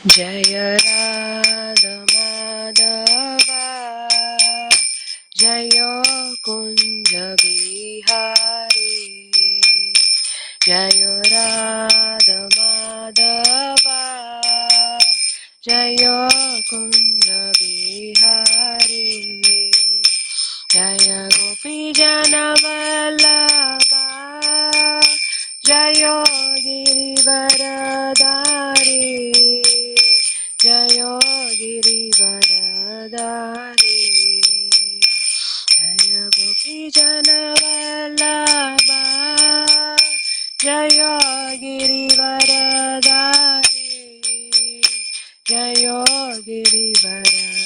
जय राधा माधवा जय कुंज बिहारी जय राधा माधवा जय कुंज बिहारी जय गोपी जन वल्लभा जय गिरिवरधारी जय गिरिवरधारी जय गोपी जन वल्लभा जय गिरिवरधारी जय गिरिवरधारी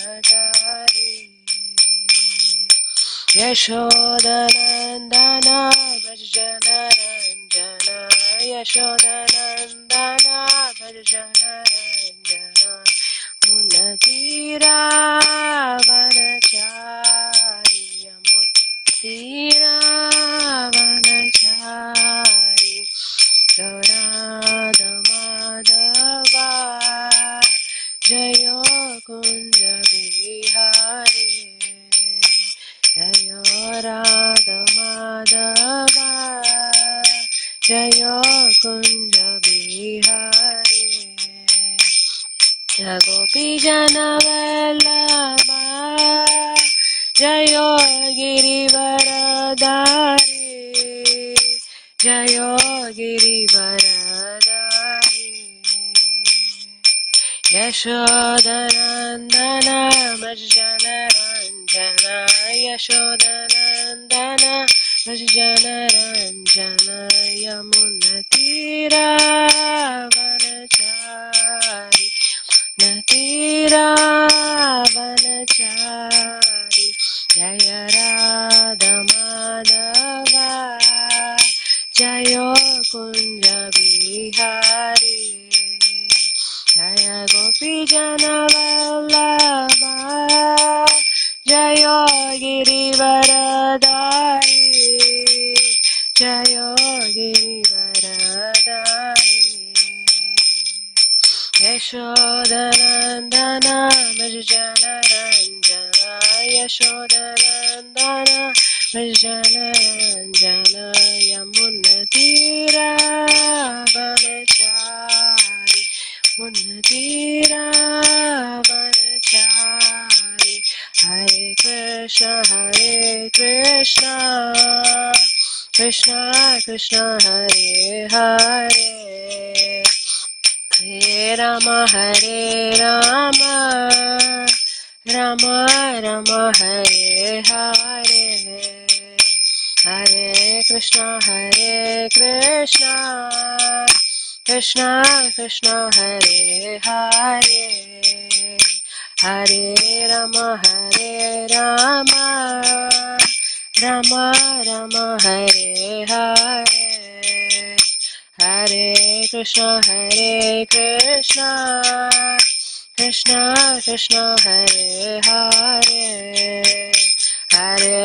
यशोदनन्दन भजन रञ्जन यशोदनन्दन भजन रञ्जन मुनतीरावनचारि मुनतीरावनचारि राधा माधवा जय कुंज बिहारी जय राधा माधवा जय कुंज बिहारी जय गोपी जन वल्लभा जय गिरिवरधारी जय गिरिवरधारी यशोदनन्दन भजन रञ्जन यशोदनन्दन भजन रञ्जन यमुनतीरावनचारि नतीरावनचारि जय राधा माधवा जय कुंज बिहारी जय गोपी जन वल्लभा जय गिरिवरधारी जय गिरिवरधारी यशोदनन्दन भजन रञ्जन यशोदनन्दन भजन रञ्जन यमुनतीरावनचारि मुनतीरावनचारि हरे Krishna Krishna Krishna Hare Hare Hare Ram Ram Ram Hare Hare Hare Krishna Krishna Krishna Hare Hare Hare Ram Ram Ram Hare Hare Hare Krishna Krishna Krishna Hare Hare Hare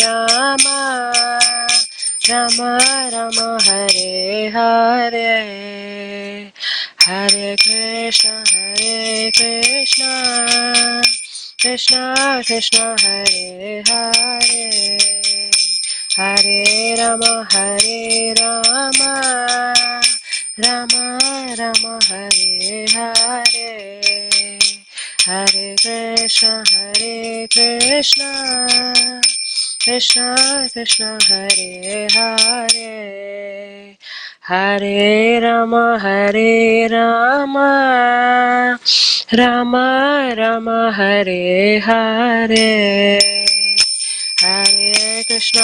Ram Ram Ram Hare Hare Hare Krishna Krishna Krishna Hare Hare Hare Ram Ram Ram Hare Hare Hare Krishna Krishna Krishna Hare Hare Hare Ram Ram Ram Hare Hare Hare Krishna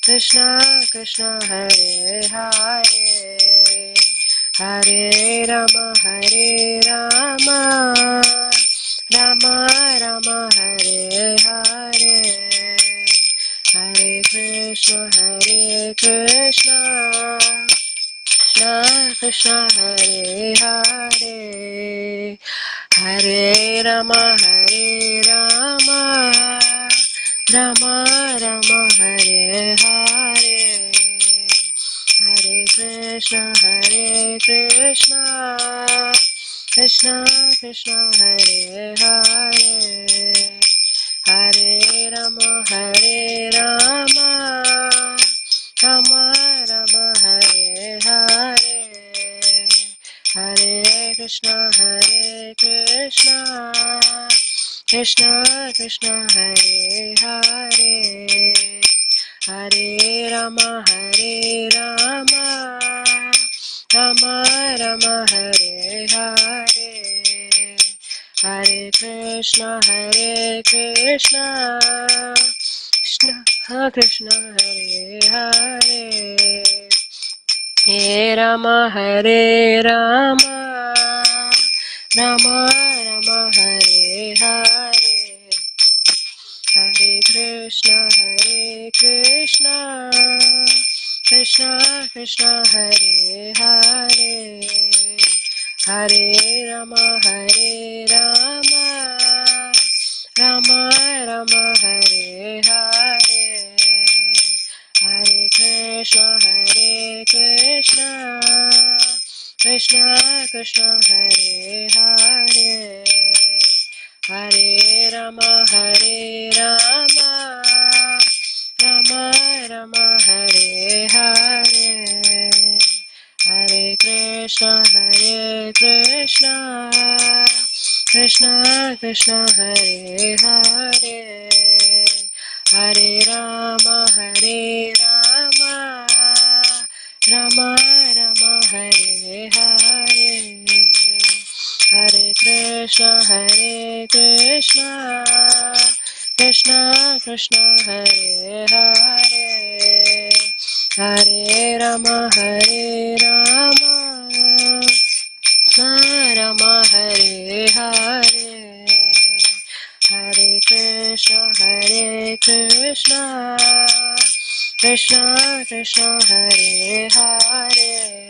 Krishna Krishna Hare Hare Hare Ram Ram Ram Hare Hare Hare Krishna Krishna Krishna Hare Hare Hare Ram Ram Ram Hare Hare Hare Krishna Hare Krishna Krishna Krishna Hare Hare Hare Rama Hare Rama Rama Rama Hare Hare Hare Krishna Krishna Krishna Hare Hare Hare Rama Hare Rama Rama Rama Hare Hare Hare Krishna Krishna Krishna Hare Hare Hare Rama Hare Rama Rama Rama Hare Hare Hare Krishna Krishna Krishna Hare Hare Hare Rama Hare Rama Rama Rama Hare Hare Hare Krishna Krishna Krishna Hare Hare Hare Rama Hare Rama Rama Rama Hare Hare Hare Krishna Krishna Krishna Hare Hare Hare Rama Hare Rama Rama Rama Hare Hare Hare Krishna Krishna Krishna Hare Hare Hare Rama Hare Rama Rama Hare Hare Hare Krishna Krishna Krishna Hare Hare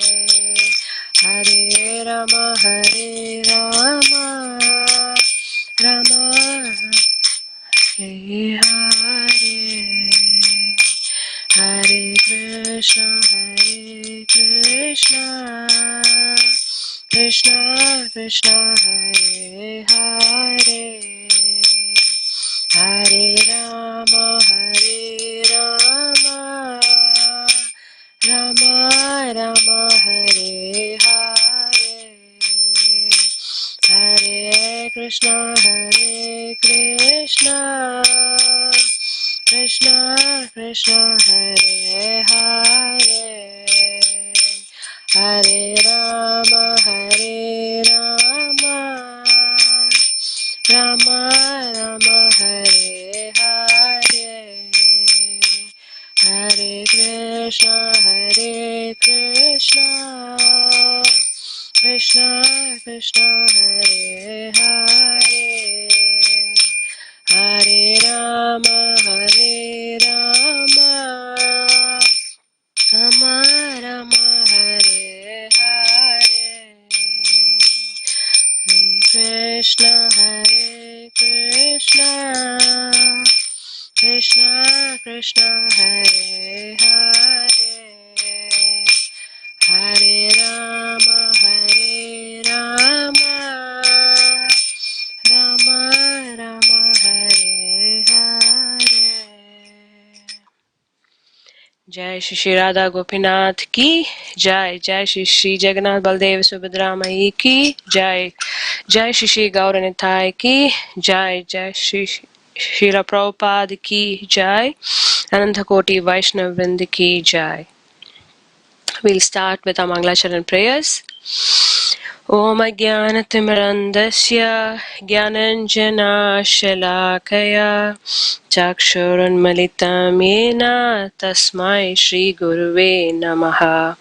Hare Rama Hare Rama Rama Hare Hare Hare Krishna Krishna Krishna Hare Hare Hare Rama Hare Rama Rama Rama Hare Hare Hare Krishna Krishna Hare Hare Hare Rama Hare Rama Rama Rama Hare Hare Hare Krishna Krishna Hare Hare Hare Rama Hare Rama Rama Rama Hare Hare Krishna Krishna Hare Hare Hare Rama Hare Rama Rama Rama Hare Hare Jai Shri Radha Gopinath ki Jai Jai Shri Jagannath Baldev Subhadra Mai ki Jai Jai Shri Gauranitai ki Jai Jai Shri Srila Prabhupada ki Jai Anantakoti Vaishnav Vrind ki Jai. We'll start with our Mangalacharan prayers. Om Ajnanatimrandasya Gyananjana Shalakaya Chakshurunmalitam Yena Tasmai Shri Guruve Namaha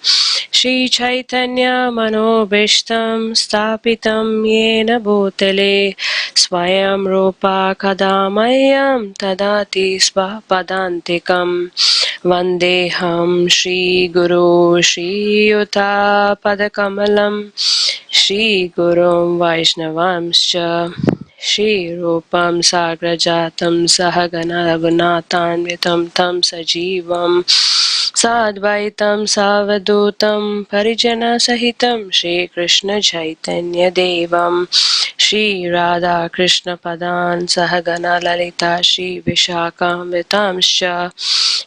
Shri Chaitanya Manobishtam Stapitam Yena Bhutale Swayam Rupa Kadamayam Tadati Svapadantikam Vandeham Shri Guru Shri Yuta Padakamalam Shri Gurum Vaishnavamscha Shri Rupam Sagrajatam Sahagana Raghunatanvitam Tam Sajivam Sadvaitam Savadutam Parijana Sahitam Shri Krishna Chaitanya Devam Shri Radha Krishna Padan Sahagana Lalita Shri Vishakam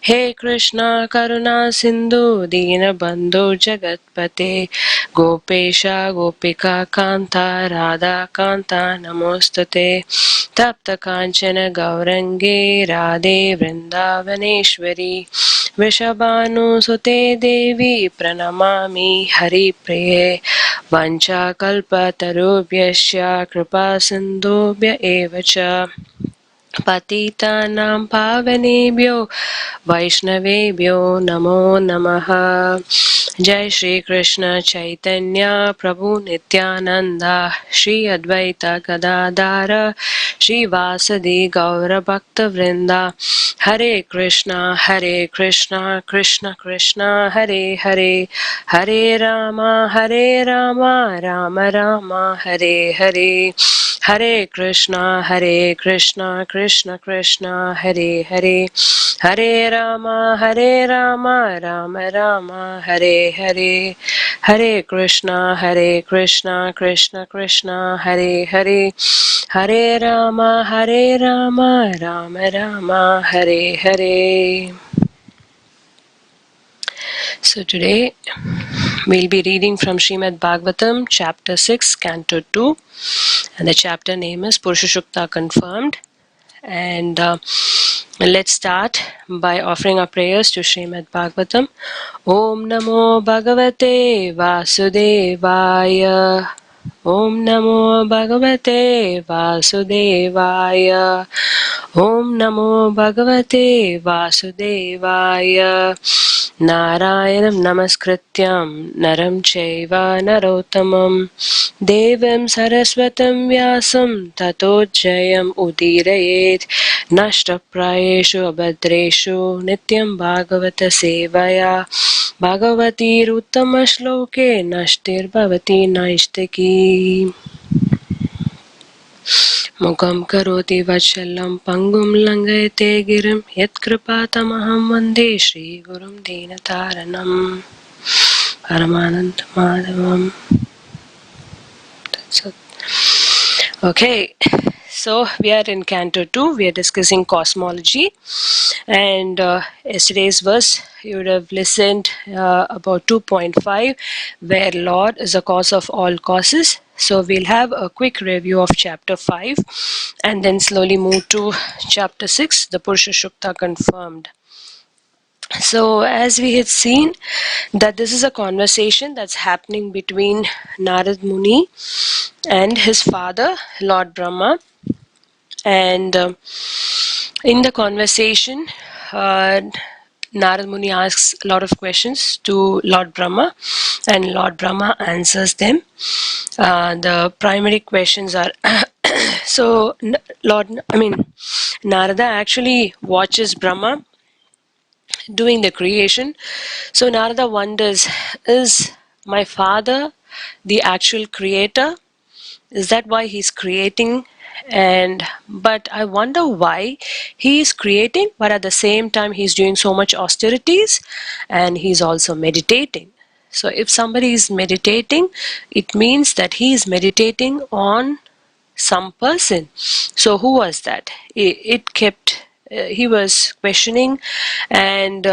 He Krishna Karuna Sindhu Dina Bandhu Jagatpate Gopesha Gopika Kanta Radha Kanta Namostate Tapta Kanchana Gaurange Radhe Vrindavaneshwari Vrishabhanu Sute Devi Pranamami Hari Priye Vancha Kalpa Tarubhyasya Kripa Sindhubhya Evacha Patitanam Pavanebhyo Vaishnavebhyo Namo Namaha Jai Shri Krishna Chaitanya Prabhu Nityananda Shri Advaita Gadadara Shri Vasadi Gaura Bhakta Vrinda Hare Krishna Krishna Krishna Hare Hare Hare Rama Rama Rama Hare Hare Hare Krishna Krishna Krishna Hare Hare Hare Rama Rama Rama Hare Hare Hare Krishna Krishna Krishna Hare Hare Hare Rama Rama Rama Hare Hare. So today we'll be reading from Srimad Bhagavatam, chapter 6, canto 2, and the chapter name is Purusha Sukta Confirmed. And let's start by offering our prayers to Srimad Bhagavatam. Om Namo Bhagavate Vasudevaya. Om Namo Bhagavate Vasudevaya. Om Namo Bhagavate Vasudevaya. Narayanam Namaskrityam Naram Chaiva Narottamam Devim Saraswatam Vyasam Tato Jayam Udirayet Nashtaprayeshu Abhadreshu Nityam Bhagavata Sevaya Bhagavati Ruttama Shloke Nashtir Bhavati Naishtaki Mukam Karoti Vachalam Pangum Langayate Girim Yat Kripatamaham Vande Shri Gurum Dinataranam Paramananda Madhavam. That's it. Okay, so we are in Canto 2, we are discussing cosmology, and yesterday's verse you would have listened about 2.5, where Lord is the cause of all causes. So we'll have a quick review of chapter 5 and then slowly move to chapter 6, the Purusha Sukta Confirmed. So as we had seen that this is a conversation that's happening between Narad Muni and his father, Lord Brahma. And in the conversation, Narad Muni asks a lot of questions to Lord Brahma, and Lord Brahma answers them. The primary questions are so Narada actually watches Brahma doing the creation. So Narada wonders, is my father the actual creator? Is that why he's creating? But I wonder why he's creating, but at the same time he's doing so much austerities and he's also meditating. So if somebody is meditating, it means that he is meditating on some person. So who was that? He was questioning, and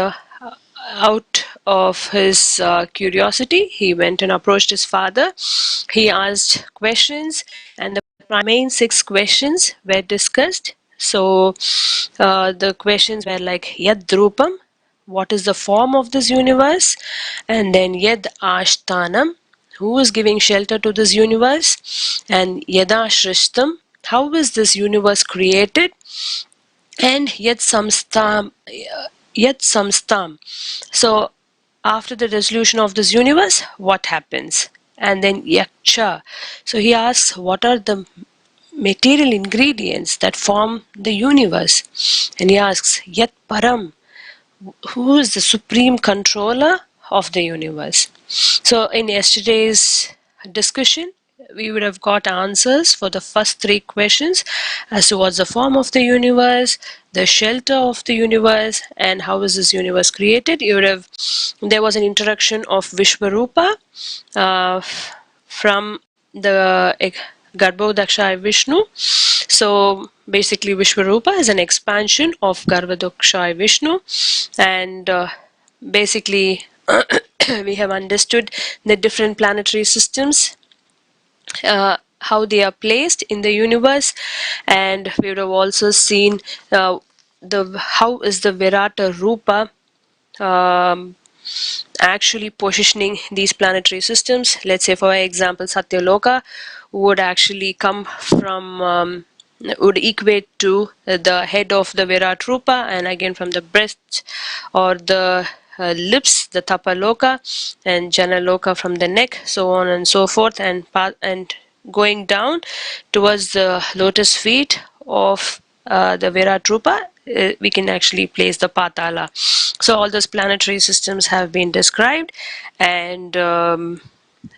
out of his curiosity, he went and approached his father. He asked questions, and the main 6 questions were discussed. So the questions were like Yad Drupam, what is the form of this universe? And then Yad Ashtanam, who is giving shelter to this universe? And Yada Shrishtam, how is this universe created? And Yad Samstam. So after the dissolution of this universe, what happens? And then Yaksha. So he asks, what are the material ingredients that form the universe? And he asks, Yat Param, who is the supreme controller of the universe? So in yesterday's discussion, we would have got answers for the first three questions as to what's the form of the universe, the shelter of the universe, and how is this universe created. There was an introduction of Vishwarupa from the Garbhodakshaya Vishnu. So basically Vishwarupa is an expansion of Garbhodakshaya Vishnu, and basically we have understood the different planetary systems, how they are placed in the universe, and we would have also seen the how is the Virata Rupa actually positioning these planetary systems. Let's say, for example, Satyaloka would actually come from would equate to the head of the Virat Rupa, and again from the breast or the lips, the Tapaloka, and Janaloka from the neck, so on and so forth, and going down towards the lotus feet of the Virat Rupa, we can actually place the Patala. So all those planetary systems have been described, and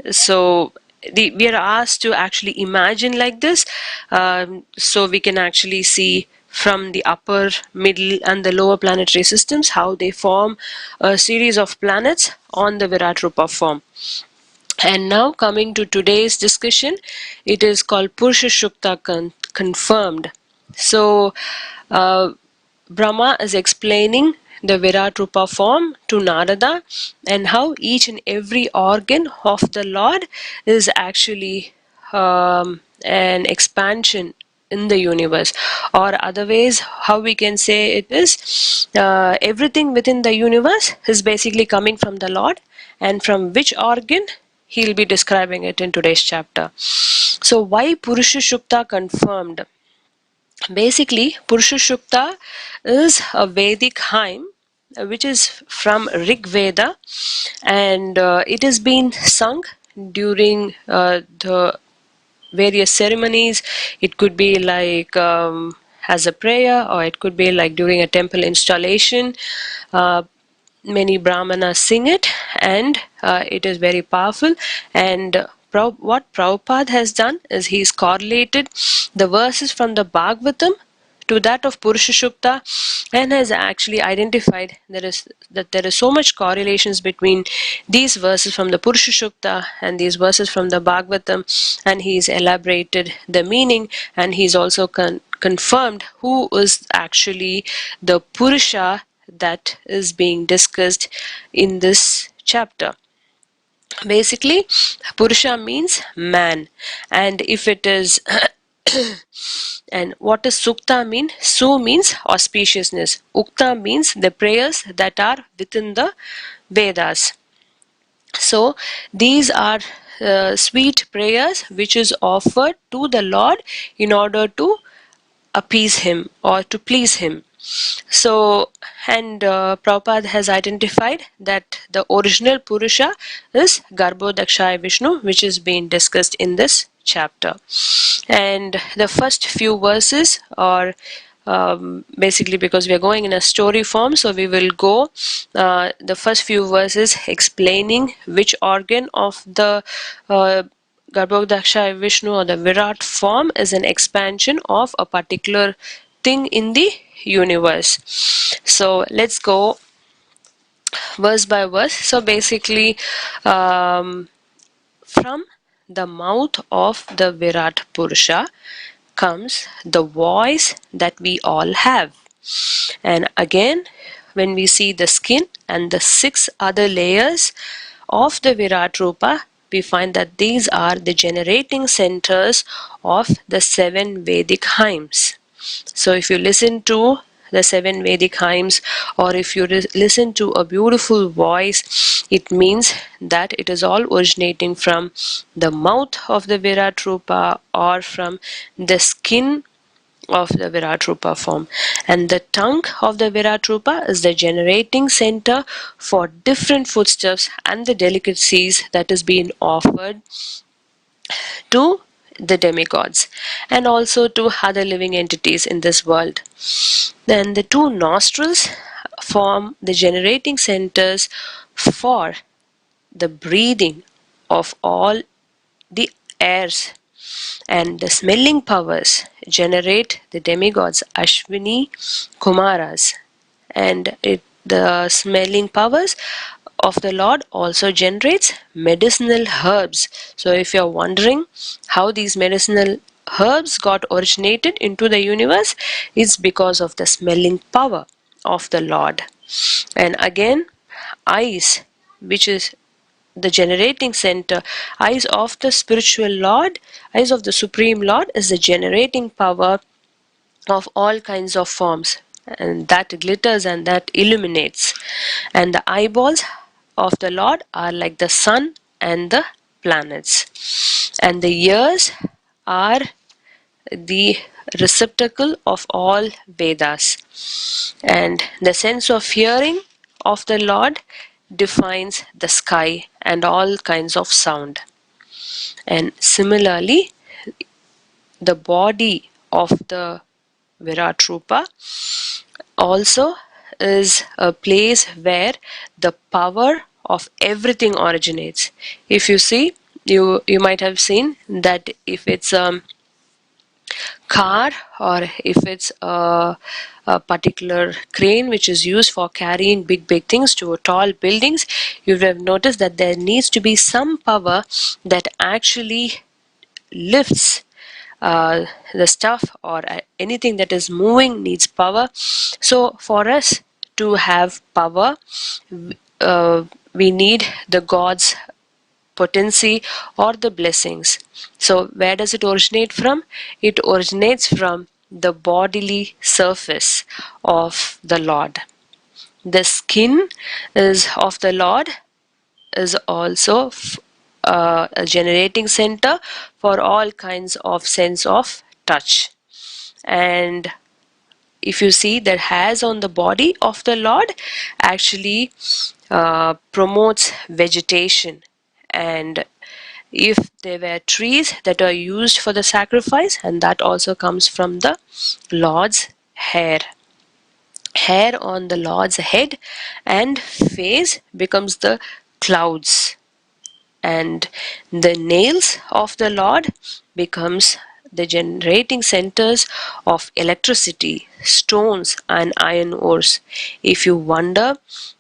so we are asked to actually imagine like this, so we can actually see from the upper, middle, and the lower planetary systems how they form a series of planets on the Virat Rupa form. And now coming to today's discussion, it is called Purusha Shukta confirmed. So Brahma is explaining the Virat Rupa form to Narada, and how each and every organ of the Lord is actually an expansion in the universe, or other ways how we can say it is, everything within the universe is basically coming from the Lord, and from which organ he'll be describing it in today's chapter. So why Purusha Shukta confirmed? Basically, Purusha Shukta is a Vedic hymn which is from Rig Veda, and it has been sung during the various ceremonies. It could be like as a prayer, or it could be like during a temple installation. Many brahmanas sing it, and it is very powerful. And what Prabhupada has done is he's correlated the verses from the Bhagavatam to that of Purusha Shukta, and has actually identified that there is so much correlations between these verses from the Purusha Shukta and these verses from the Bhagavatam, and he's elaborated the meaning, and he's also confirmed who is actually the Purusha that is being discussed in this chapter. Basically, Purusha means man, and if it is and what does Sukta mean? Su means auspiciousness. Ukta means the prayers that are within the Vedas. So these are sweet prayers which is offered to the Lord in order to appease him or to please him. So, and Prabhupada has identified that the original Purusha is Garbhodakshaya Vishnu, which is being discussed in this chapter. And the first few verses are basically, because we are going in a story form, so we will go the first few verses explaining which organ of the Garbhodakshaya Vishnu or the Virat form is an expansion of a particular thing in the universe. So let's go verse by verse. So basically, from the mouth of the Virat Purusha comes the voice that we all have. And again, when we see the skin and the 6 other layers of the Virat Rupa, we find that these are the generating centers of the 7 Vedic hymns. So if you listen to the 7 Vedic hymns, or if you listen to a beautiful voice, it means that it is all originating from the mouth of the Virat Rupa, or from the skin of the Virat Rupa form. And the tongue of the Virat Rupa is the generating center for different foodstuffs and the delicacies that is being offered to the demigods, and also to other living entities in this world. Then the 2 nostrils form the generating centers for the breathing of all the airs, and the smelling powers generate the demigods Ashwini Kumaras, and the smelling powers of the Lord also generates medicinal herbs. So if you're wondering how these medicinal herbs got originated into the universe, it's because of the smelling power of the Lord. And again, eyes, which is the generating center, eyes of the spiritual Lord, eyes of the Supreme Lord, is the generating power of all kinds of forms, and that glitters and that illuminates. And the eyeballs of the Lord are like the sun and the planets. And the ears are the receptacle of all Vedas. And the sense of hearing of the Lord defines the sky and all kinds of sound. And similarly, the body of the Virat Rupa also is a place where the power of everything originates. If you see, you might have seen that if it's a car or if it's a particular crane which is used for carrying big things to tall buildings, you would have noticed that there needs to be some power that actually lifts the stuff, or anything that is moving needs power. So for us to have power, we need the God's potency or the blessings. So where does it originate from? It originates from the bodily surface of the Lord. The skin is of the Lord is also a generating center for all kinds of sense of touch. And if you see, that hairs on the body of the Lord actually promotes vegetation. And if there were trees that are used for the sacrifice, and that also comes from the Lord's hair. Hair on the Lord's head and face becomes the clouds, and the nails of the Lord becomes the generating centers of electricity, stones and iron ores. If you wonder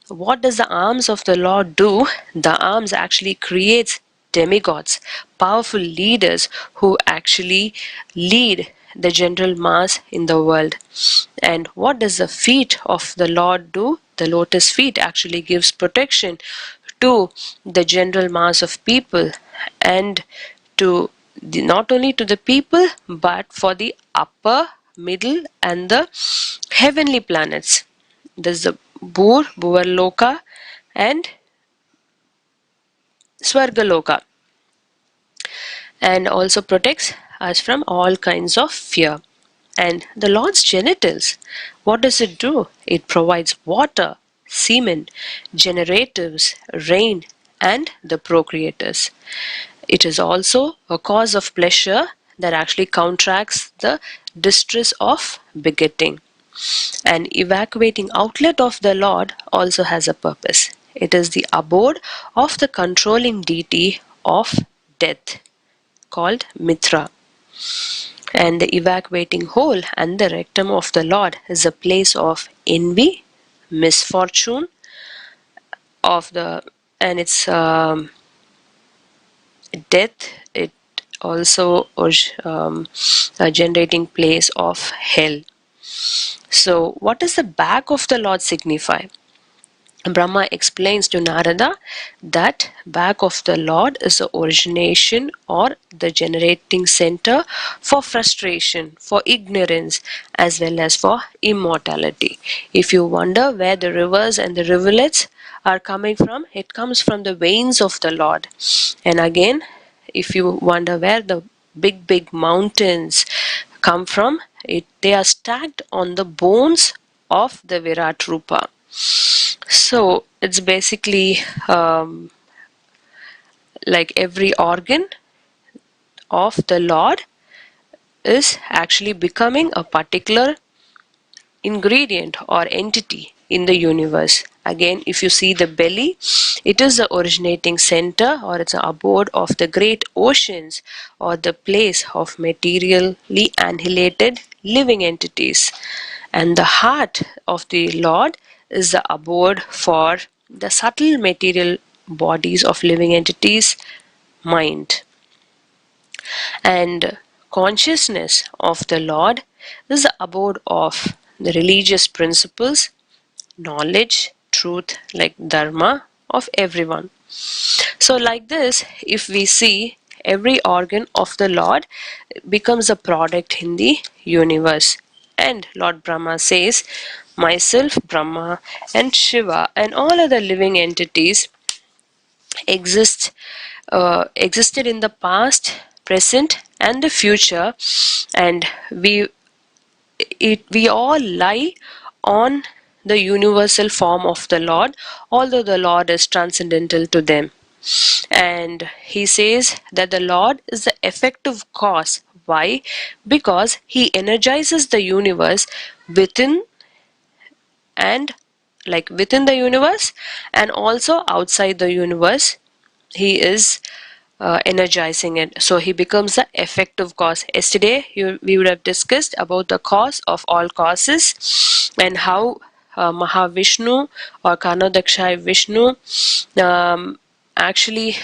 what does the arms of the Lord do, the arms actually creates demigods, powerful leaders who actually lead the general mass in the world. And what does the feet of the Lord do? The lotus feet actually gives protection to the general mass of people, and to not only to the people but for the upper, middle and the heavenly planets. There's the Bhuvarloka and Swargaloka, and also protects us from all kinds of fear. And the Lord's genitals, what does it do? It provides water, semen, generatives, rain, and the procreators. It is also a cause of pleasure that actually counteracts the distress of begetting. An evacuating outlet of the Lord also has a purpose. It is the abode of the controlling deity of death, called Mitra. And the evacuating hole and the rectum of the Lord is a place of envy, misfortune of the, and its death. It also was a generating place of hell. So what does the back of the Lord signify? Brahma explains to Narada that back of the Lord is the origination or the generating center for frustration, for ignorance, as well as for immortality. If you wonder where the rivers and the rivulets are coming from, it comes from the veins of the Lord. And again, if you wonder where the big mountains come from, they are stacked on the bones of the Virat Rupa. So it's basically like every organ of the Lord is actually becoming a particular ingredient or entity in the universe. Again, if you see the belly, it is the originating center, or it's the abode of the great oceans, or the place of materially annihilated living entities. And the heart of the Lord is the abode for the subtle material bodies of living entities, mind. And consciousness of the Lord is the abode of the religious principles, knowledge, truth, like dharma of everyone. So like this, if we see, every organ of the Lord becomes a product in the universe. And Lord Brahma says, myself, Brahma, and Shiva, and all other living entities existed in the past, present, and the future, and we all lie on the universal form of the Lord, although the Lord is transcendental to them. And he says that the Lord is the effective cause. Why? Because he energizes the universe within and within the universe, and also outside the universe. He is energizing it. So he becomes the effective cause. Yesterday we would have discussed about the cause of all causes, and how Mahavishnu or Karnodakshai Vishnu actually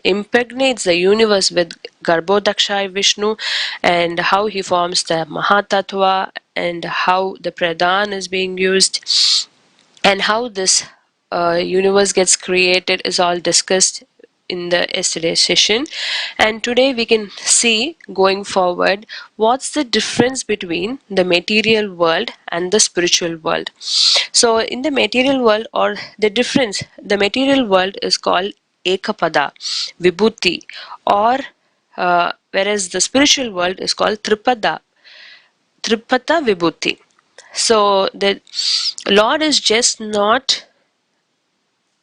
impregnates the universe with Garbhodakshai Vishnu, and how he forms the Mahatattva, and how the Pradhan is being used, and how this universe gets created is all discussed in the yesterday's session. And today we can see, going forward, what's the difference between the material world and the spiritual world. So in the material world, or the material world is called Ekapada, Vibhuti, or whereas the spiritual world is called Tripada Vibhuti. So the Lord is just not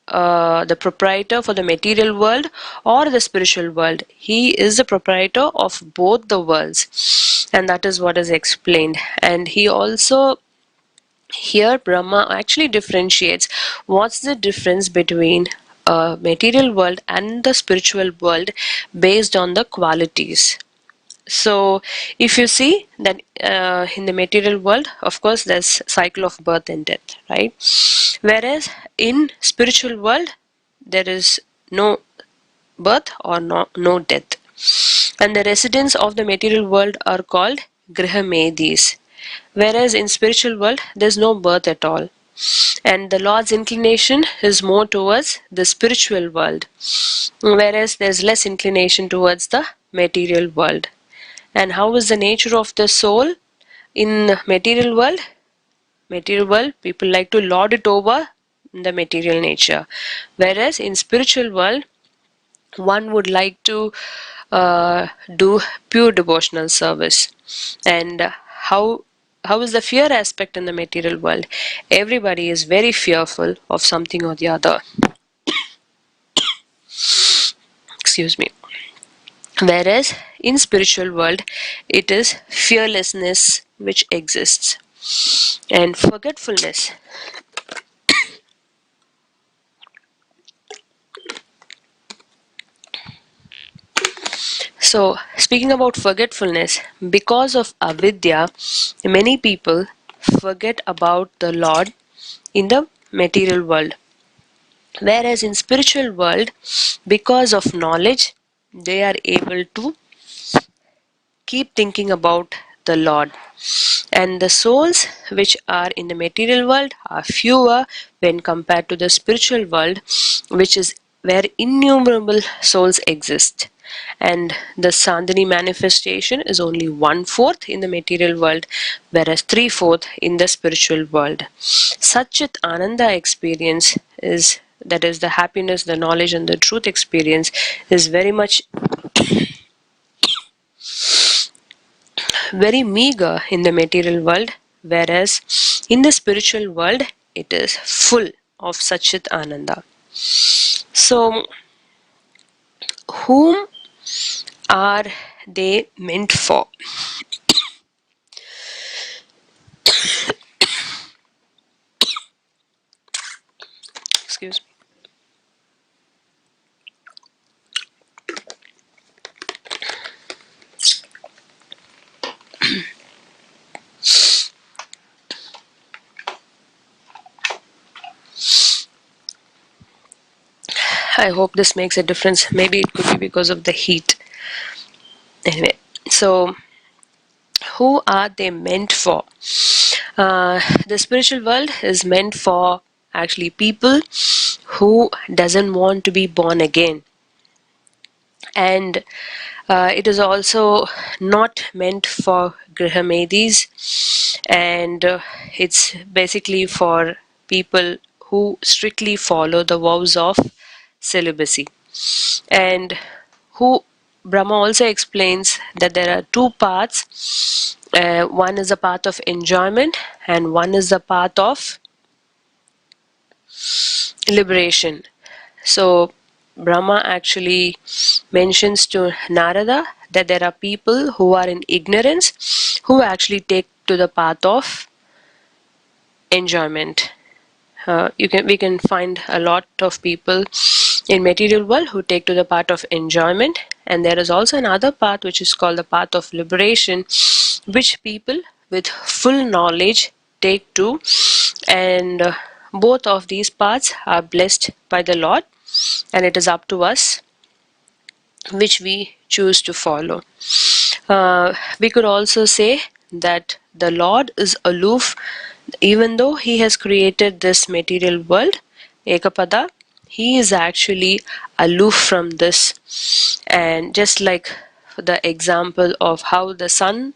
the proprietor for the material world or the spiritual world. He is the proprietor of both the worlds, and that is what is explained. And he also, here Brahma actually differentiates what's the difference between material world and the spiritual world based on the qualities. So if you see that in the material world, of course, there's cycle of birth and death, right? Whereas in spiritual world, there is no birth or no death. And the residents of the material world are called Grihamedis. Whereas in spiritual world, there's no birth at all. And the Lord's inclination is more towards the spiritual world, whereas there's less inclination towards the material world. And how is the nature of the soul in material world? Material world, people like to lord it over the material nature, whereas in spiritual world, one would like to do pure devotional service. And how is the fear aspect in the material world? Everybody is very fearful of something or the other. Excuse me. Whereas in spiritual world, it is fearlessness which exists, and forgetfulness. So speaking about forgetfulness, because of avidya, many people forget about the Lord in the material world. Whereas in spiritual world, because of knowledge, they are able to keep thinking about the Lord. And the souls which are in the material world are fewer when compared to the spiritual world, which is where innumerable souls exist. And the Sandhini manifestation is only 1/4 in the material world, whereas 3/4 in the spiritual world. Satchit Ananda experience is, that is the happiness, the knowledge, and the truth experience, is very meager in the material world, whereas in the spiritual world it is full of Satchit Ananda. So whom are they meant for? Excuse me. I hope this makes a difference. Maybe it could be because of the heat. Anyway, so who are they meant for? The spiritual world is meant for actually people who doesn't want to be born again. And it is also not meant for Grihamedis, and it's basically for people who strictly follow the vows of celibacy, and who Brahma also explains that there are two paths. One is the path of enjoyment and one is the path of liberation. So Brahma actually mentions to Narada that there are people who are in ignorance who actually take to the path of enjoyment. We can find a lot of people in material world who take to the path of enjoyment, and there is also another path which is called the path of liberation, which people with full knowledge take to, and both of these paths are blessed by the Lord, and it is up to us which we choose to follow. We could also say that the Lord is aloof, even though He has created this material world, Ekapada, He is actually aloof from this. And just like the example of how the sun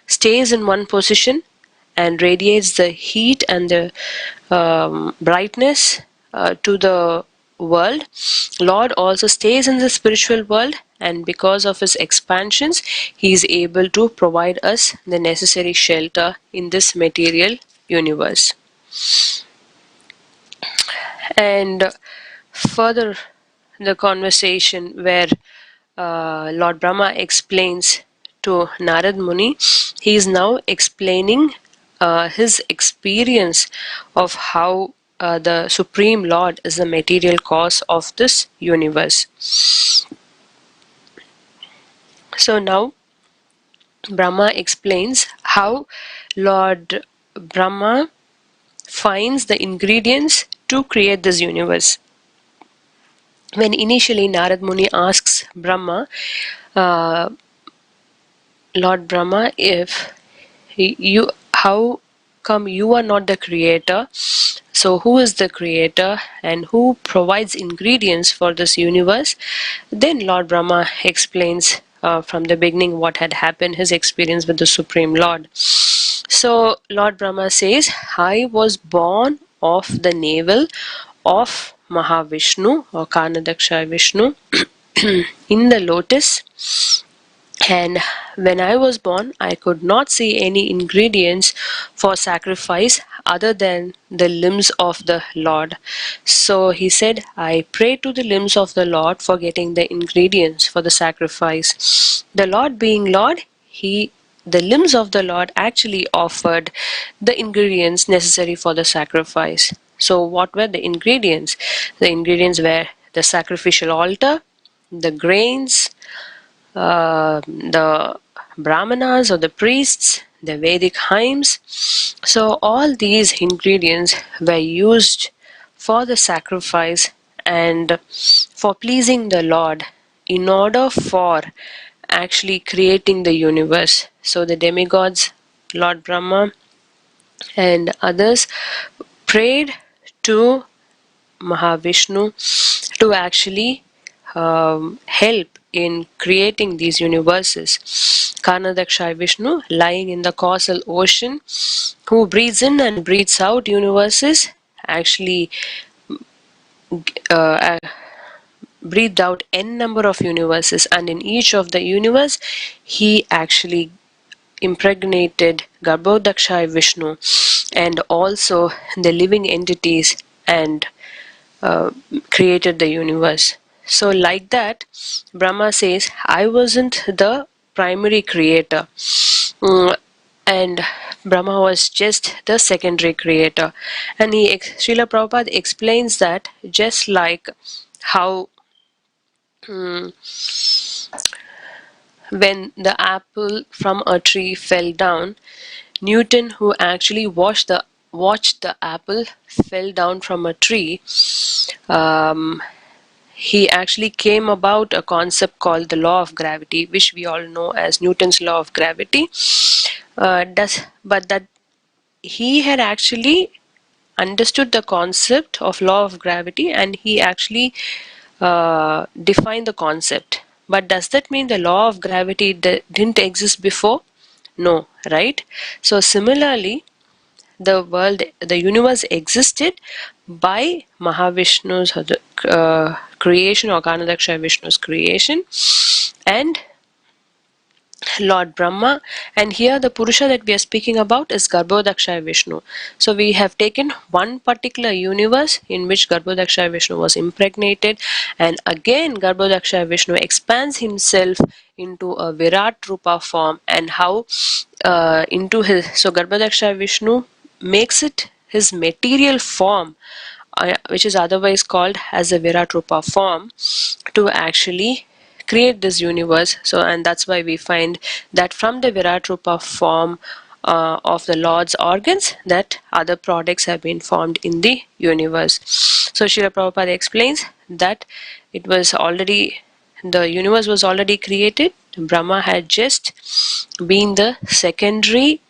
stays in one position and radiates the heat and the brightness to the world, Lord also stays in the spiritual world, and because of His expansions, He is able to provide us the necessary shelter in this material universe. And further, the conversation where Lord Brahma explains to Narad Muni, he is now explaining his experience of how the Supreme Lord is the material cause of this universe. So now Brahma explains how Lord Brahma finds the ingredients to create this universe. When initially Narad Muni asks Brahma, Lord Brahma, if you, how come you are not the creator? So who is the creator and who provides ingredients for this universe? Then Lord Brahma explains from the beginning what had happened, his experience with the Supreme Lord. So Lord Brahma says, I was born of the navel of Mahavishnu or Karnadaksha Vishnu in the lotus, and when I was born, I could not see any ingredients for sacrifice other than the limbs of the Lord. So he said, I pray to the limbs of the Lord for getting the ingredients for the sacrifice. The Lord being Lord, the limbs of the Lord actually offered the ingredients necessary for the sacrifice. So what were the ingredients? The ingredients were the sacrificial altar, the grains, the brahmanas or the priests, the Vedic hymns. So all these ingredients were used for the sacrifice and for pleasing the Lord in order for actually creating the universe. So the demigods, Lord Brahma and others prayed to Mahavishnu to actually help in creating these universes. Karnadaksha Vishnu, lying in the causal ocean, who breathes in and breathes out universes, actually breathed out n number of universes, and in each of the universe he actually impregnated Garbhodaksha Vishnu and also the living entities and created the universe. So like that, Brahma says, I wasn't the primary creator. And Brahma was just the secondary creator. And Srila Prabhupada explains that just like how when the apple from a tree fell down, Newton, who actually watched the apple fell down from a tree, um, he actually came about a concept called the law of gravity, which we all know as Newton's law of gravity. But that he had actually understood the concept of law of gravity, and he actually defined the concept. But does that mean the law of gravity didn't exist before? No, right? So similarly, the universe existed by Mahavishnu's creation, or Ganadaksha Vishnu's creation, and Lord Brahma. And here the Purusha that we are speaking about is Garbhodaksha Vishnu. So we have taken one particular universe in which Garbhodaksha Vishnu was impregnated, and again Garbhodaksha Vishnu expands himself into a Virat Rupa form, and how into his, so Garbhodaksha Vishnu makes it his material form, which is otherwise called as a Virat Rupa form, to actually create this universe. So, and that's why we find that from the Virat Rupa form of the Lord's organs, that other products have been formed in the universe. So Srila Prabhupada explains that it was already, the universe was already created. Brahma had just been the secondary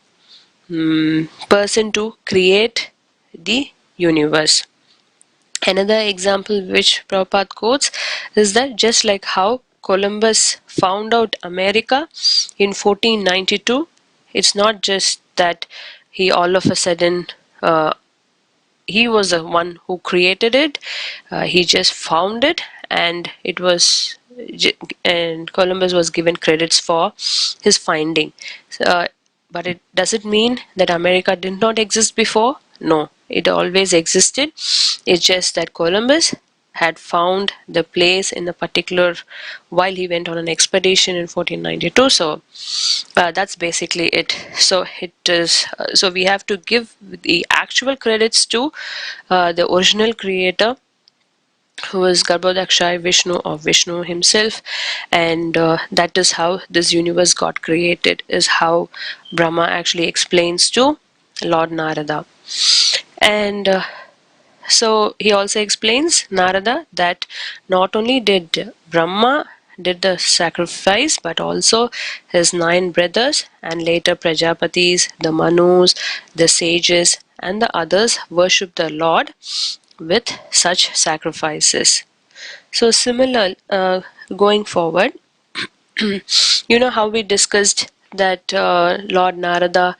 person to create the universe. Another example which Prabhupada quotes is that just like how Columbus found out America in 1492, it's not just that he all of a sudden he was the one who created it. He just found it, and it was, and Columbus was given credits for his finding. But it does it mean that America did not exist before? No, it always existed. It's just that Columbus had found the place in a particular, while he went on an expedition in 1492. So that's basically it. So it is, so we have to give the actual credits to the original creator, who is Garbhodaksha Vishnu, or Vishnu himself, and that is how this universe got created, is how Brahma actually explains to Lord Narada. And so he also explains, Narada, that not only did Brahma did the sacrifice, but also his 9 brothers, and later Prajapatis, the Manus, the sages, and the others worship the Lord with such sacrifices. So similar, going forward, you know how we discussed that Lord Narada,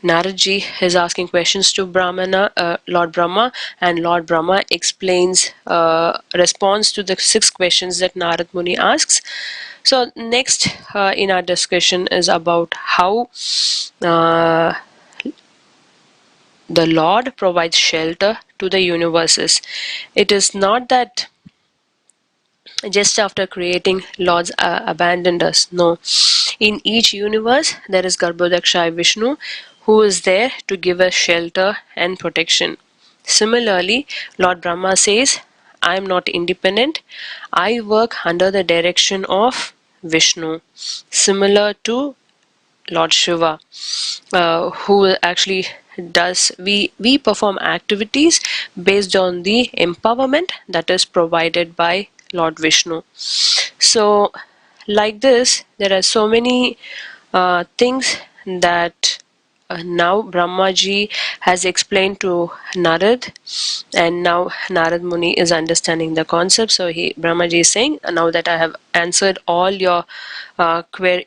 Naradji is asking questions to Lord Brahma, and Lord Brahma explains, responds to the 6 questions that Narad Muni asks. So next in our discussion is about how the Lord provides shelter to the universes. It is not that just after creating, Lord's abandoned us. No. In each universe, there is Garbhodaksha Vishnu, who is there to give us shelter and protection. Similarly, Lord Brahma says, I am not independent. I work under the direction of Vishnu. Similar to Lord Shiva, who actually does, we perform activities based on the empowerment that is provided by Lord Vishnu. So like this, there are so many things that now Brahmaji has explained to Narad, and now Narad Muni is understanding the concept. So Brahmaji is saying, now that I have answered all your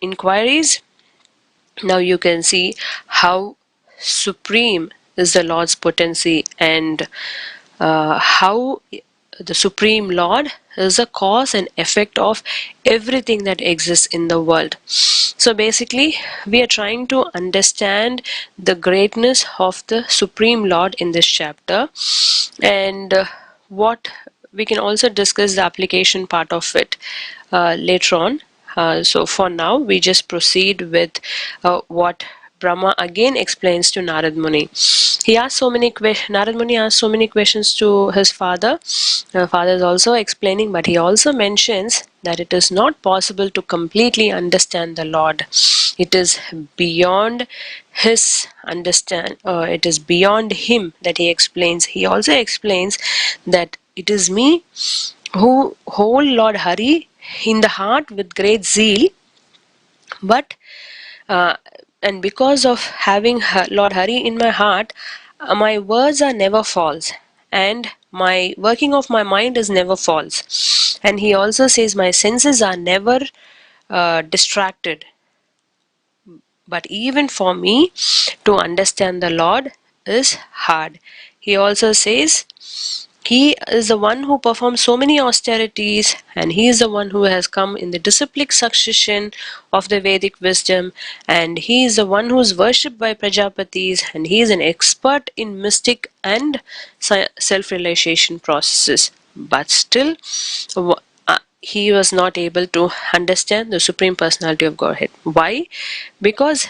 inquiries, now you can see how supreme is the Lord's potency, and how the Supreme Lord is the cause and effect of everything that exists in the world. So basically, we are trying to understand the greatness of the Supreme Lord in this chapter, and what we can also discuss the application part of it later on. So for now, we just proceed with what Brahma again explains to Narad Muni. He asked so many Narad Muni asked so many questions to his father. Father is also explaining, but he also mentions that it is not possible to completely understand the Lord. It is beyond his understand. It is beyond him that he explains. He also explains that it is me who hold Lord Hari in the heart with great zeal, but uh, and because of having Lord Hari in my heart, my words are never false, and my working of my mind is never false. And he also says my senses are never distracted. But even for me to understand the Lord is hard. He also says he is the one who performs so many austerities, and he is the one who has come in the disciplic succession of the Vedic wisdom, and he is the one who is worshipped by Prajapatis, and he is an expert in mystic and self-realization processes. But still, he was not able to understand the Supreme Personality of Godhead. Why? Because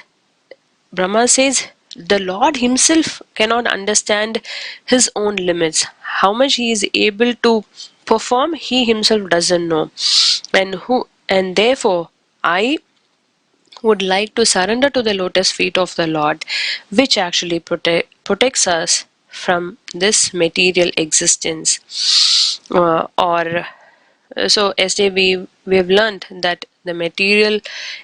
Brahma says the Lord himself cannot understand his own limits. How much he is able to perform, he himself doesn't know. And therefore I would like to surrender to the lotus feet of the Lord, which actually protects us from this material existence. So yesterday we've learned that the material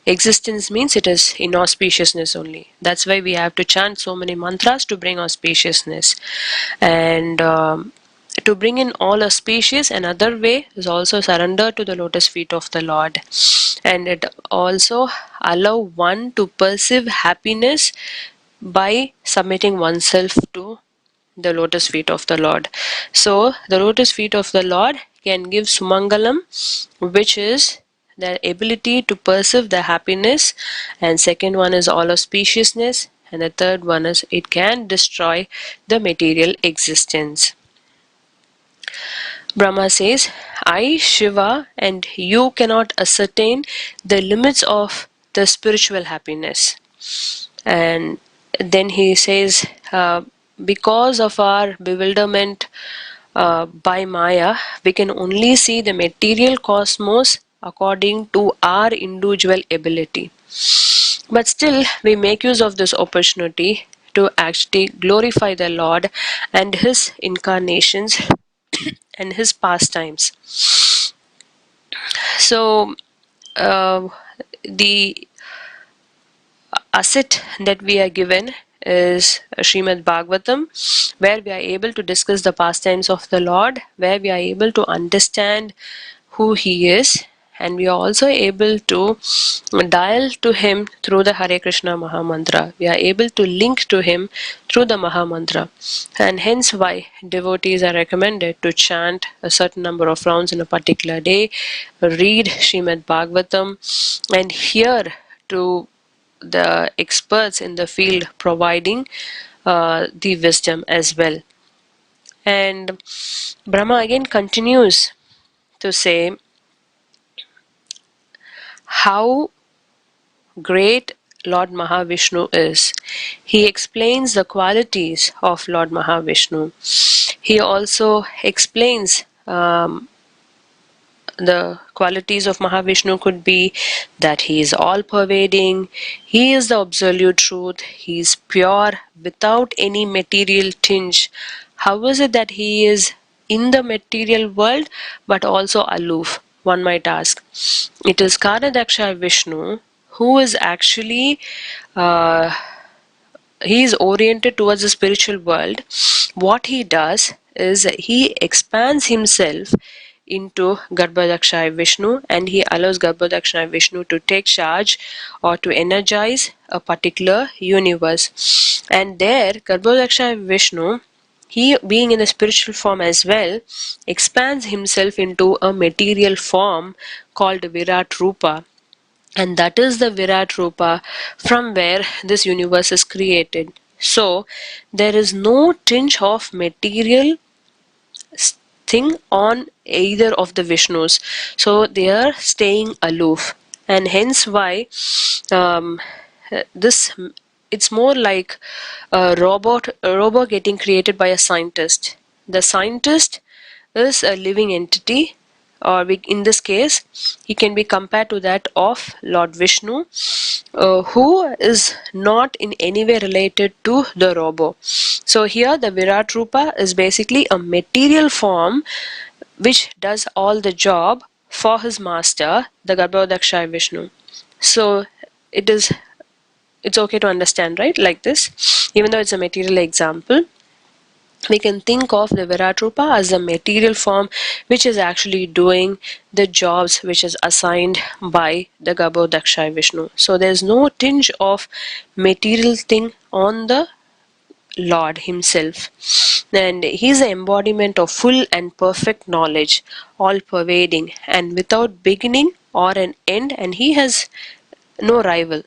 existence means it is inauspiciousness only. That's why we have to chant so many mantras to bring auspiciousness. And to bring in all auspicious, another way is also surrender to the lotus feet of the Lord. And it also allow one to perceive happiness by submitting oneself to the lotus feet of the Lord. So the lotus feet of the Lord can give sumangalam, which is the ability to perceive the happiness, and second one is all auspiciousness, and the third one is it can destroy the material existence. Brahma says, I, Shiva, and you cannot ascertain the limits of the spiritual happiness. And then he says, because of our bewilderment by Maya, we can only see the material cosmos according to our individual ability. But still, we make use of this opportunity to actually glorify the Lord and His incarnations and His pastimes. So, the asset that we are given is Srimad Bhagavatam, where we are able to discuss the pastimes of the Lord, where we are able to understand who He is, and we are also able to dial to Him through the Hare Krishna Mahamantra. We are able to link to Him through the Mahamantra, and hence why devotees are recommended to chant a certain number of rounds in a particular day, read Srimad Bhagavatam, and hear to the experts in the field providing the wisdom as well. And Brahma again continues to say how great Lord Mahavishnu is. He explains the qualities of Lord Mahavishnu. He also explains the qualities of Mahavishnu could be that he is all pervading, he is the absolute truth, he is pure without any material tinge. How is it that he is in the material world but also aloof? One might ask. It is Karadaksha Vishnu who is actually he is oriented towards the spiritual world. What he does is he expands himself into Garbhodakshaya Vishnu, and he allows Garbhodakshaya Vishnu to take charge or to energize a particular universe. And there, Garbhodakshaya Vishnu, he being in a spiritual form as well, expands himself into a material form called Virat Rupa. And that is the Virat Rupa from where this universe is created. So, there is no tinge of material thing on either of the Vishnus. So, they are staying aloof. and hence why um, this it's more like a robot getting created by a scientist. The scientist is a living entity, or in this case he can be compared to that of Lord Vishnu, who is not in any way related to the robot. So here the Virat Rupa is basically a material form which does all the job for his master, the Garbhodaksha Vishnu. So it is, it's okay to understand, right, like this. Even though it's a material example, we can think of the Virat Rupa as a material form which is actually doing the jobs which is assigned by the Garbhodaksha Vishnu. So there's no tinge of material thing on the Lord himself, and he is the embodiment of full and perfect knowledge, all pervading and without beginning or an end, and he has no rival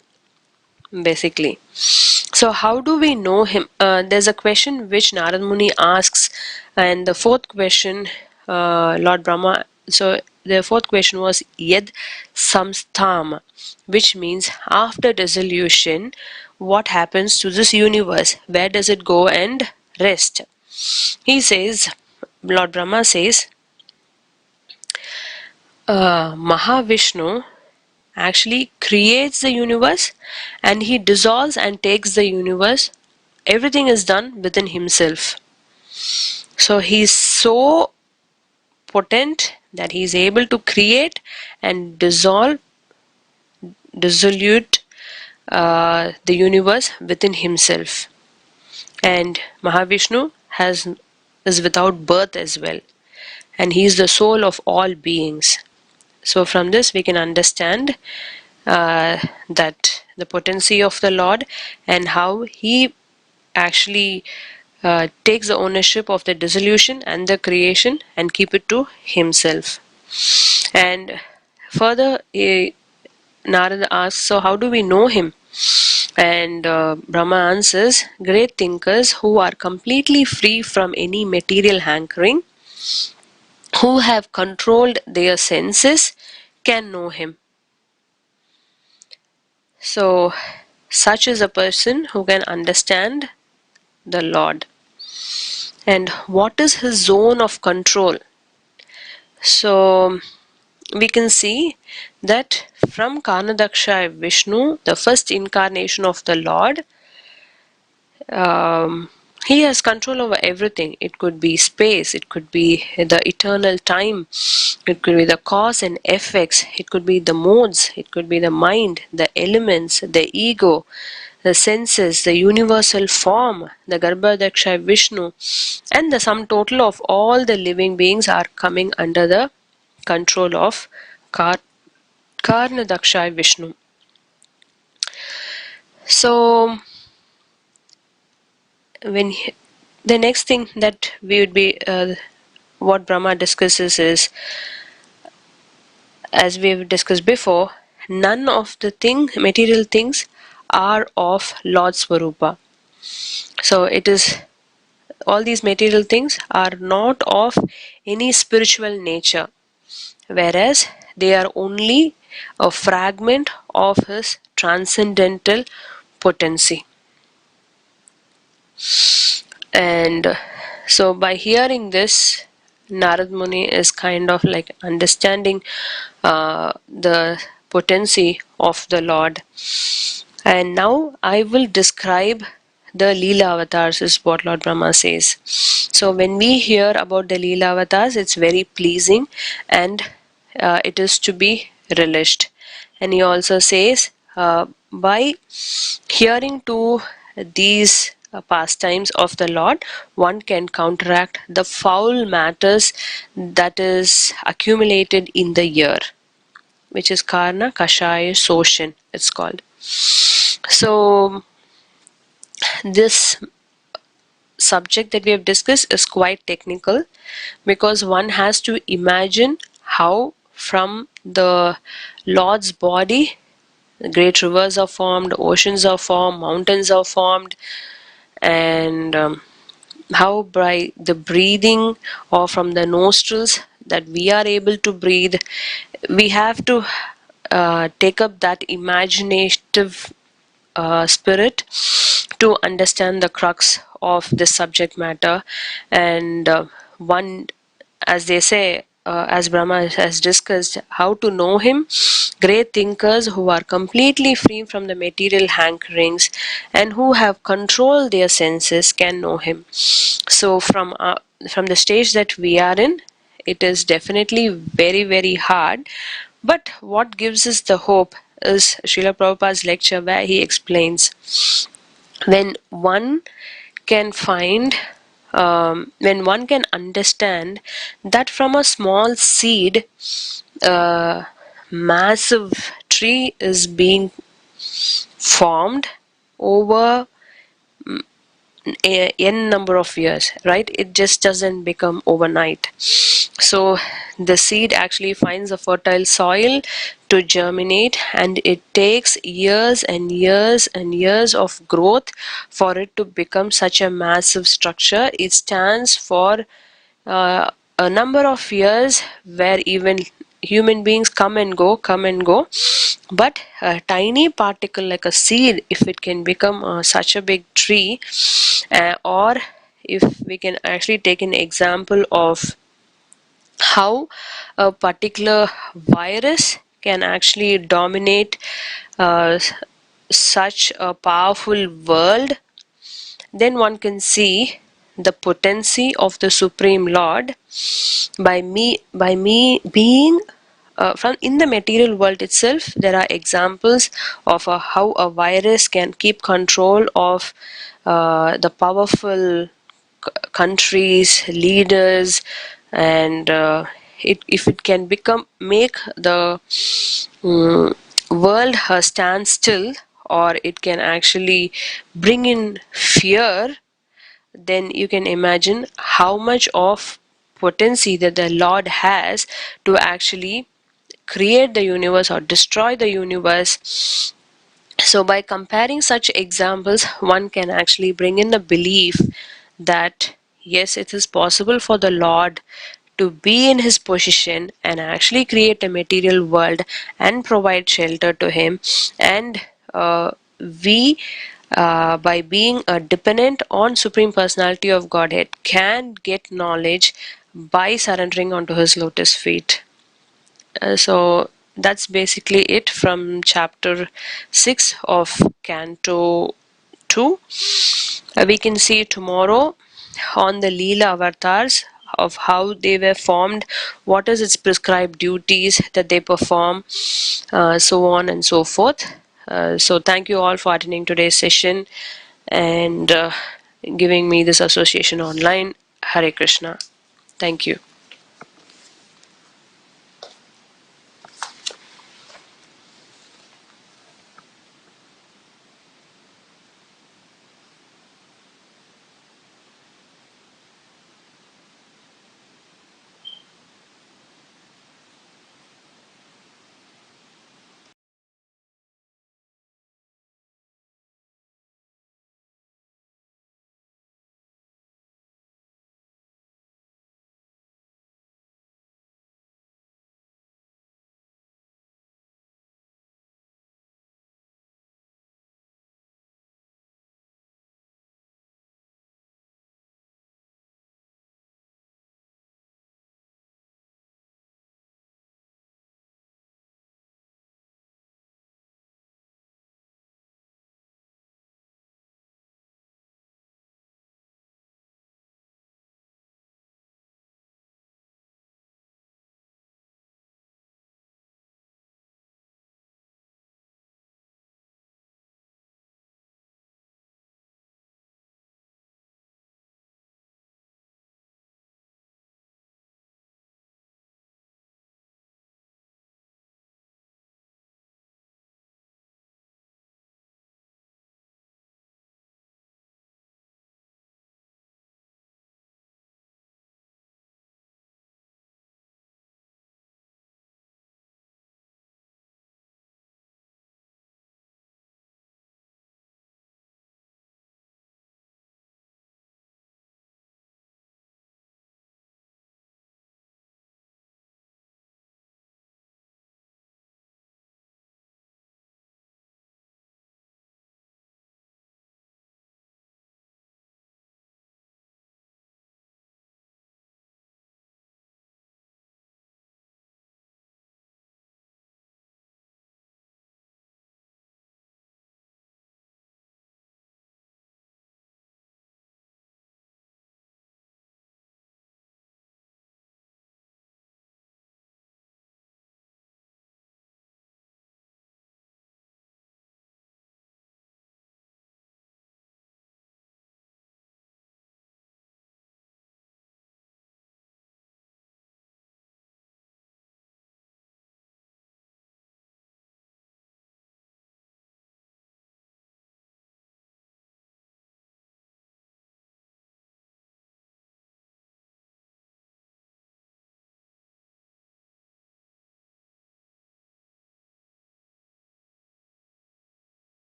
basically. So how do we know him? There's a question which Narad Muni asks, and the fourth question, Lord Brahma, so the fourth question was Yed Samstham, which means after dissolution, what happens to this universe? Where does it go and rest? He says, Lord Brahma says, Mahavishnu actually creates the universe, and he dissolves and takes the universe. Everything is done within himself. So he is so potent that he is able to create and dissolute the universe within himself. And Mahavishnu is without birth as well, and he is the soul of all beings. So from this we can understand that the potency of the Lord, and how he actually takes the ownership of the dissolution and the creation and keep it to himself. And further, Narada asks, so how do we know him? And Brahma answers, great thinkers who are completely free from any material hankering, who have controlled their senses, can know him. So such is a person who can understand the Lord. And what is his zone of control? So we can see that from Karnadaksha Vishnu, the first incarnation of the Lord, he has control over everything. It could be space, it could be the eternal time, it could be the cause and effects, it could be the modes, it could be the mind, the elements, the ego, the senses, the universal form, the Garbhodaksha Vishnu, and the sum total of all the living beings are coming under the control of Karnadaksha Vishnu. So the next thing that we would be what Brahma discusses is, as we have discussed before, none of the material things are of Lord Swarupa. So it is, all these material things are not of any spiritual nature, whereas they are only a fragment of his transcendental potency. And so by hearing this, Narad Muni is kind of like understanding the potency of the Lord. And now I will describe the Leela avatars, is what Lord Brahma says. So when we hear about the Leela avatars, it's very pleasing, and it is to be relished. And he also says, by hearing to these pastimes of the Lord, one can counteract the foul matters that is accumulated in the year, which is Karna Kashaya Soshan, it's called. So this subject that we have discussed is quite technical, because one has to imagine how from the Lord's body great rivers are formed, oceans are formed, mountains are formed, and how by the breathing or from the nostrils that we are able to breathe, we have to take up that imaginative spirit to understand the crux of this subject matter. And one, as they say, as Brahma has discussed, how to know him. Great thinkers who are completely free from the material hankerings and who have controlled their senses can know him. So from the stage that we are in, it is definitely very, very hard. But what gives us the hope is Srila Prabhupada's lecture, where he explains when one can find, when one can understand that from a small seed, a massive tree is being formed over n number of years, right? It just doesn't become overnight. So the seed actually finds a fertile soil to germinate, and it takes years and years and years of growth for it to become such a massive structure. It stands for a number of years where even human beings come and go, but a tiny particle like a seed, if it can become such a big tree, or if we can actually take an example of how a particular virus can actually dominate uh, such a powerful world, then one can see the potency of the Supreme Lord by me being from in the material world itself. There are examples of how a virus can keep control of the powerful countries, leaders, and if it can make the world stand still, or it can actually bring in fear, then you can imagine how much of potency that the Lord has to actually create the universe or destroy the universe. So by comparing such examples, one can actually bring in the belief that yes, it is possible for the Lord to be in his position and actually create a material world and provide shelter to him. And we by being a dependent on Supreme Personality of Godhead, can get knowledge by surrendering onto his lotus feet. So that's basically it from chapter 6 of Canto 2. We can see tomorrow on the Leela avatars of how they were formed, what is its prescribed duties that they perform, so on and so forth. So thank you all for attending today's session and giving me this association online. Hare Krishna. Thank you.